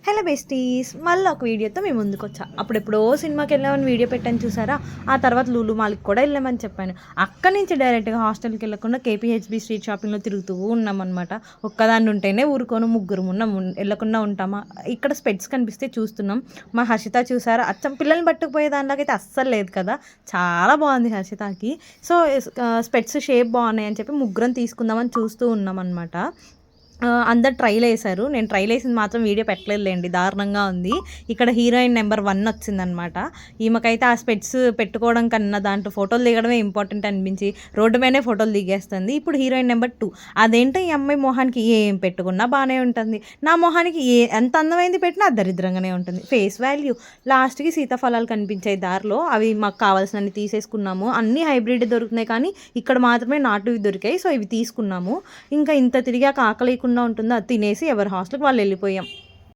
Hello besties, మళ్ళీ ఒక వీడియోతో మేము ముందుకు వచ్చా. అప్పుడెప్పుడో సినిమాకి వెళ్ళామని వీడియో పెట్టాను చూసారా. ఆ తర్వాత లూలు మాల్కి కూడా వెళ్ళామని చెప్పాను. అక్కడి నుంచి డైరెక్ట్గా హాస్టల్కి వెళ్ళకుండా కేపీహెచ్బి స్ట్రీట్ షాపింగ్లో తిరుగుతూ ఉన్నామన్నమాట. ఒక్కదాన్ని ఉంటేనే ఊరుకోను, ముగ్గురు ఉన్నాం, వెళ్ళకుండా ఉంటామా. ఇక్కడ స్పెట్స్ కనిపిస్తే చూస్తున్నాం. మా హర్షిత చూసారా, అచ్చం పిల్లల్ని పట్టుకుపోయే దానిలాగైతే అస్సలు లేదు కదా, చాలా బాగుంది హర్షితకి. సో స్పెట్స్ షేప్ బాగున్నాయి అని చెప్పి ముగ్గురం తీసుకుందామని చూస్తూ ఉన్నాం అనమాట. అందరు ట్రైల్ వేశారు. నేను ట్రైల్ వేసింది మాత్రం వీడియో పెట్టలేదులేండి, దారుణంగా ఉంది. ఇక్కడ హీరోయిన్ నెంబర్ 1 వచ్చిందనమాట. ఈమెకైతే ఆ స్పెట్స్ పెట్టుకోవడం కన్నా దాంట్లో ఫోటోలు దిగడమే ఇంపార్టెంట్ అనిపించి రోడ్డు మీదనే ఫోటోలు దిగేస్తుంది. ఇప్పుడు హీరోయిన్ నెంబర్ 2. అదేంటో ఈ అమ్మాయి మొహానికి ఏం పెట్టుకున్నా బాగానే ఉంటుంది. నా మొహానికి ఎంత అందమైంది పెట్టినా అది దరిద్రంగానే ఉంటుంది. Face value. లాస్ట్కి సీతాఫలాలు కనిపించాయి దారిలో, అవి మాకు కావాల్సినవి తీసేసుకున్నాము. అన్నీ హైబ్రిడ్ దొరుకుతున్నాయి కానీ ఇక్కడ మాత్రమే నాటువి దొరికాయి. సో ఇవి తీసుకున్నాము. ఇంకా ఇంత తిరిగాక ఆకలి ఉంటుందో అది తినేసి ఎవరి హాస్టల్కి వాళ్ళు వెళ్ళిపోయాం.